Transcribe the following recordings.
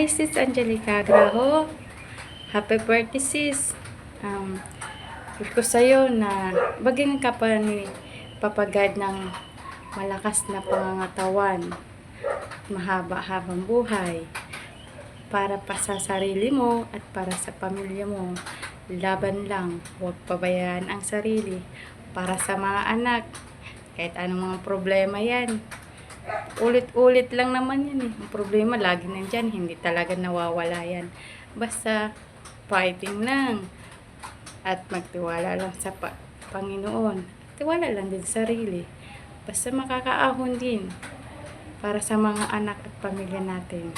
Hi, Sis Angelica Graho. Happy birthday, sis. Wish ko sa'yo na baging ka pa ni papagad ng malakas na pangangatawan, mahaba-habang buhay, para pa sa sarili mo at para sa pamilya mo. Laban lang, huwag pabayaan ang sarili para sa mga anak. Kahit anong mga problema yan, ulit-ulit lang naman yan eh. Ang problema lagi nandyan, hindi talaga nawawala yan. Basta fighting lang at magtiwala lang sa Panginoon. Tiwala lang din sa sarili. Basta makakaahon din para sa mga anak at pamilya natin.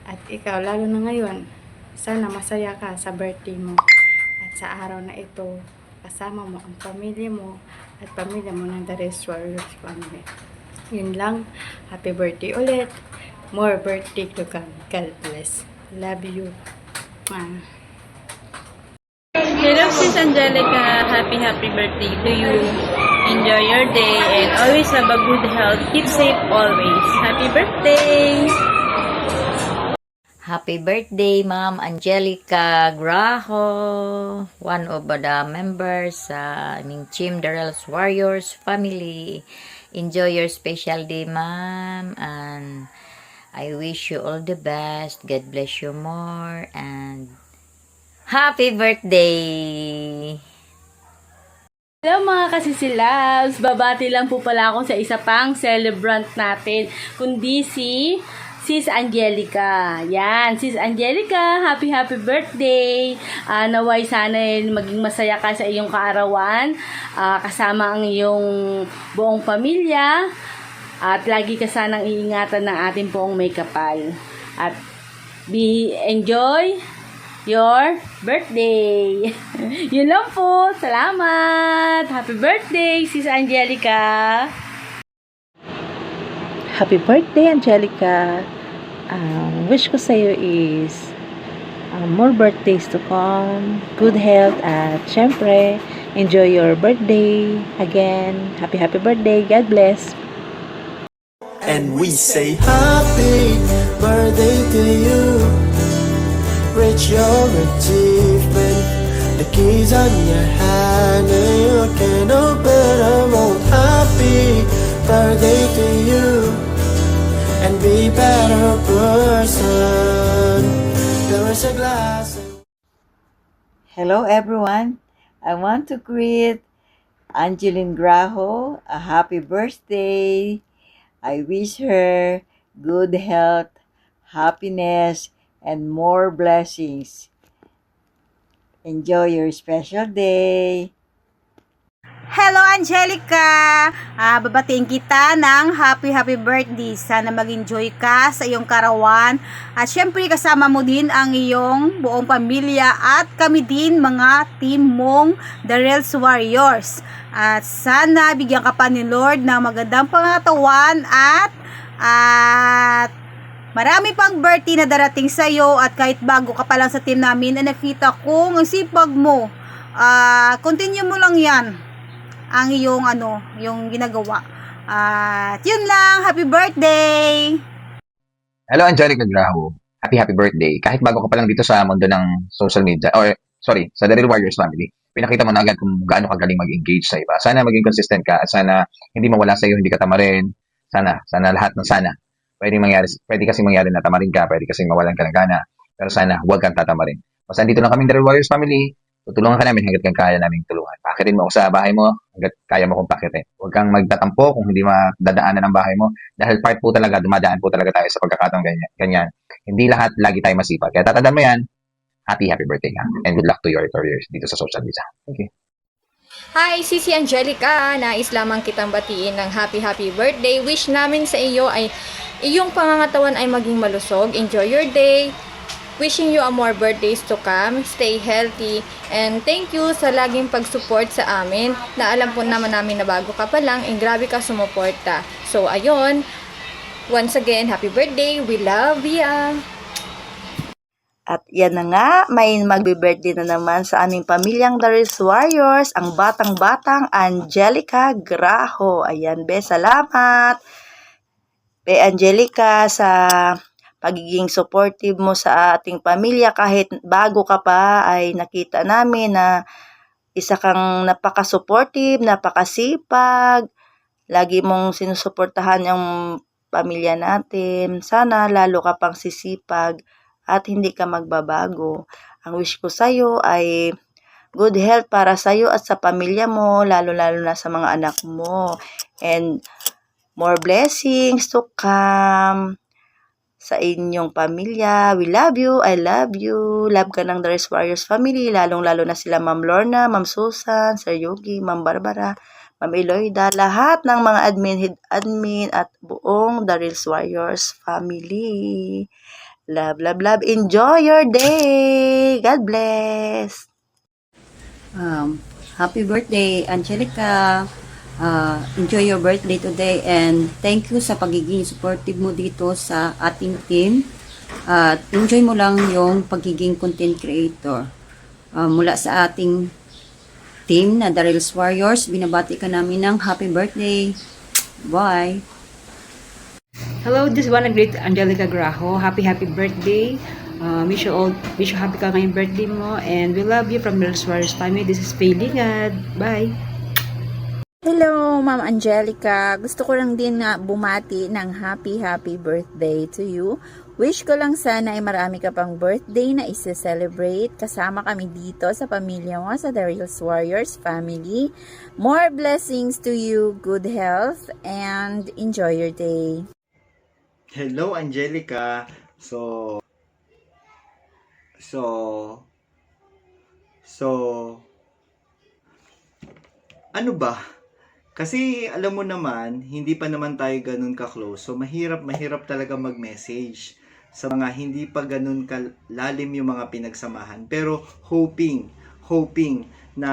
At ikaw, lalo na ngayon, sana masaya ka sa birthday mo. At sa araw na ito, kasama mo ang pamilya mo at pamilya mo ng The Rest Warriors Family. Yun lang. Happy birthday ulit. More birthday to come. God bless. Love you. Hello, Sis Angelica. Happy birthday to you. Enjoy your day and always have a good health. Keep safe always. Happy birthday! Happy birthday, Ma'am Angelica Graho, one of the members sa aming Team Darrell's Warriors family. Enjoy your special day, Ma'am, and I wish you all the best. God bless you more, and happy birthday! Hello mga kasisilabs! Babati lang po pala ako sa isa pang celebrant natin, kundi si Sis Angelica. Yan, Sis Angelica, happy birthday. Naway sana maging masaya ka sa iyong kaarawan, kasama ang iyong buong pamilya, at lagi ka sanang iingatan ng ating poong may kapal. At enjoy your birthday. Yun lang po. Salamat. Happy birthday, Sis Angelica. Happy birthday, Angelica. Wish ko sa'yo is more birthdays to come, good health, at syempre, enjoy your birthday. Again, happy birthday. God bless. And we say happy birthday to you. Reach your achievement. The keys on your hand and you can open a road. Happy birthday to you. And be better person. There is a glass. Hello everyone. I want to greet Angeline Graho a happy birthday. I wish her good health, happiness, and more blessings. Enjoy your special day. Hello Angelica! Babatiin kita ng happy birthday. Sana mag-enjoy ka sa iyong karawan. At syempre kasama mo din ang iyong buong pamilya at kami din mga team mong The Rels Warriors. At sana bigyan ka pa ni Lord ng magandang pangatawan at marami pang birthday na darating sa iyo. At kahit bago ka pa lang sa team namin, nakita ko ang sipag mo. Continue mo lang yan ang iyong yung ginagawa. At yun lang, happy birthday! Hello, Angelica Graho. Happy birthday. Kahit bago ka pa lang dito sa mundo ng social media, or sorry, sa The Real Warriors family, pinakita mo na agad kung gaano ka galing mag-engage sa iba. Sana maging consistent ka at sana hindi mawala sa iyo, hindi ka tamarin. Sana lahat ng sana. Pwede kasing mangyari na tamarin ka, pwede kasing mawalan ka ng gana, pero sana huwag kang tatamarin. Basta dito lang kami The Real Warriors family, tutulungan ka namin hanggat kaya namin tulungan. Pakitin mo ako sa bahay mo hanggat kaya mo kong pakitin. Huwag kang magtatampo kung hindi madadaanan ang bahay mo dahil dumadaan po talaga tayo sa pagkakataong ganyan. Hindi lahat lagi tayo masipag. Kaya tatandaan mo yan, happy birthday ka. And good luck to your careers dito sa social media. Thank you. Hi, Sisi Angelica. Nais lamang kitang batiin ng happy birthday. Wish namin sa iyo ay iyong pangangatawan ay maging malusog. Enjoy your day. Wishing you a more birthdays to come. Stay healthy. And thank you sa laging pag-support sa amin. Na alam po naman namin na bago ka pa lang, grabe ka sumuporta. So, ayun. Once again, happy birthday. We love ya. At yan na nga, may magbe-birthday na naman sa aming pamilyang The Rels Warriors, ang batang-batang Angelica Graho. Ayan, be, salamat. Be, Angelica, sa pagiging supportive mo sa ating pamilya kahit bago ka pa ay nakita namin na isa kang napaka-supportive, napakasipag, lagi mong sinusuportahan yung pamilya natin. Sana lalo ka pang sisipag at hindi ka magbabago. Ang wish ko sa'yo ay good health para sa'yo at sa pamilya mo, lalo-lalo na sa mga anak mo. And more blessings to come sa inyong pamilya. We love you. I love you. Love ka ng The Rest Warriors family, lalong-lalo na sila Ma'am Lorna, Ma'am Susan, Sir Yogi, Ma'am Barbara, Ma'am Eloida, lahat ng mga admin at buong The Real Warriors family. Love, love, love. Enjoy your day. God bless. Happy birthday, Angelica. Enjoy your birthday today and thank you sa pagiging supportive mo dito sa ating team. At enjoy mo lang yung pagiging content creator. Mula sa ating team na The Real Warriors, binabati ka namin ng happy birthday. Bye! Hello, this is one great Angelica Graho. Happy birthday. Wish you happy ka ngayong birthday mo and we love you from the Warriors family. This is Paylingad. Bye. Hello, Ma'am Angelica. Gusto ko lang din nga bumati ng happy birthday to you. Wish ko lang sana ay marami ka pang birthday na isi-celebrate. Kasama kami dito sa pamilya mo sa The Real Warriors family. More blessings to you, good health, and enjoy your day. Hello, Angelica. So, ano ba? Kasi alam mo naman, hindi pa naman tayo ganun ka-close. So, mahirap talaga mag-message sa mga hindi pa ganun kalalim yung mga pinagsamahan. Pero hoping na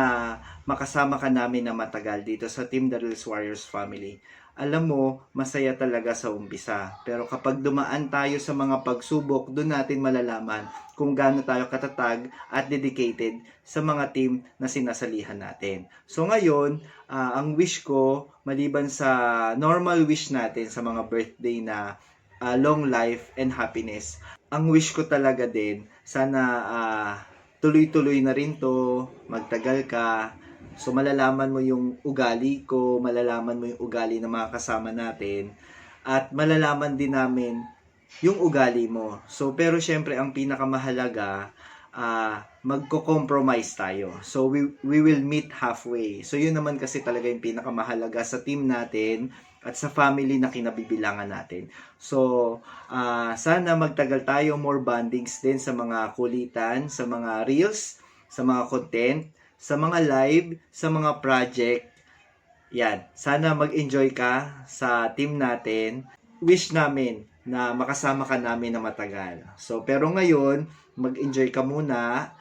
makasama ka namin na matagal dito sa Team The Real Warriors family. Alam mo, masaya talaga sa umpisa. Pero kapag dumaan tayo sa mga pagsubok, doon natin malalaman kung gaano tayo katatag at dedicated sa mga team na sinasalihan natin. So ngayon, ang wish ko, maliban sa normal wish natin sa mga birthday na long life and happiness, ang wish ko talaga din, sana tuloy-tuloy na rin to, magtagal ka. So malalaman mo yung ugali ko, malalaman mo yung ugali ng mga kasama natin, at malalaman din namin yung ugali mo. So pero syempre ang pinakamahalaga, magko-compromise tayo. So we will meet halfway. So yun naman kasi talaga yung pinakamahalaga sa team natin at sa family na kinabibilangan natin. So sana magtagal tayo, more bondings din sa mga kulitan, sa mga reels, sa mga content, sa mga live, sa mga project. Yan. Sana mag-enjoy ka sa team natin. Wish namin na makasama ka namin na matagal. So, pero ngayon, mag-enjoy ka muna.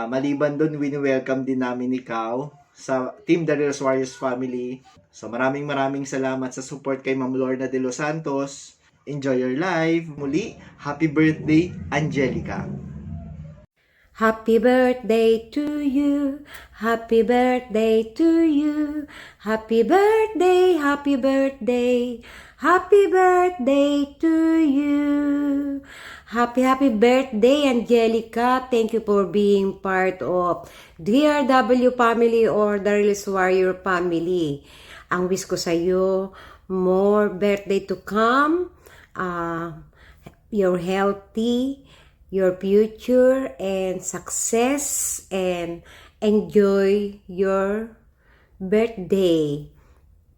Maliban doon, wini-welcome din namin ikaw sa Team The Real Warriors family. So, maraming salamat sa support kay Ma'am Lorna de los Santos. Enjoy your life. Muli, happy birthday, Angelica. Happy birthday to you, happy birthday to you, happy birthday, happy birthday, happy birthday to you. Happy birthday, Angelica. Thank you for being part of DRW family or The Real Warrior family. Ang wish ko sa iyo, more birthday to come, you're healthy, your future and success, and enjoy your birthday.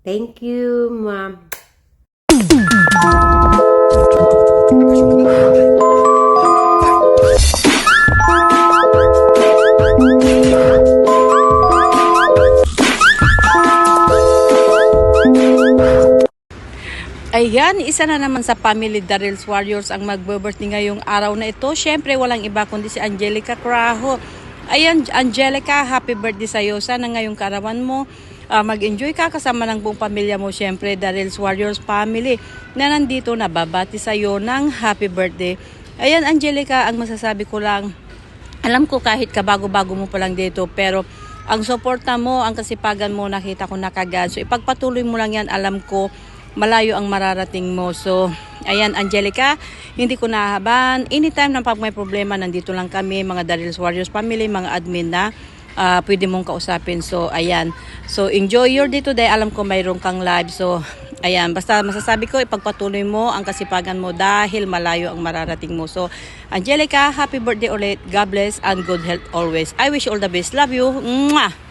Thank you, Ma'am. Ayan, isa na naman sa family The Real Warriors ang magbe-birthday ngayong araw na ito. Siyempre, walang iba kundi si Angelica Graho. Ayan, Angelica, happy birthday sa'yo. Sana ngayong karawan mo, mag-enjoy ka kasama ng buong pamilya mo. Siyempre, The Real Warriors family na nandito na babati sa'yo ng happy birthday. Ayan, Angelica, ang masasabi ko lang, alam ko kahit kabago-bago mo pa lang dito, pero ang suporta mo, ang kasipagan mo, nakita ko na kagad. So, ipagpatuloy mo lang yan, alam ko, malayo ang mararating mo. So, ayan, Angelica, hindi ko nahaban. Anytime na pag may problema, nandito lang kami, mga Daryl's Warriors family, mga admin na pwede mong kausapin. So, ayan. So, enjoy your day today. Alam ko mayroon kang live. So, ayan. Basta masasabi ko, ipagpatuloy mo ang kasipagan mo dahil malayo ang mararating mo. So, Angelica, happy birthday ulit. God bless and good health always. I wish you all the best. Love you. Mwah!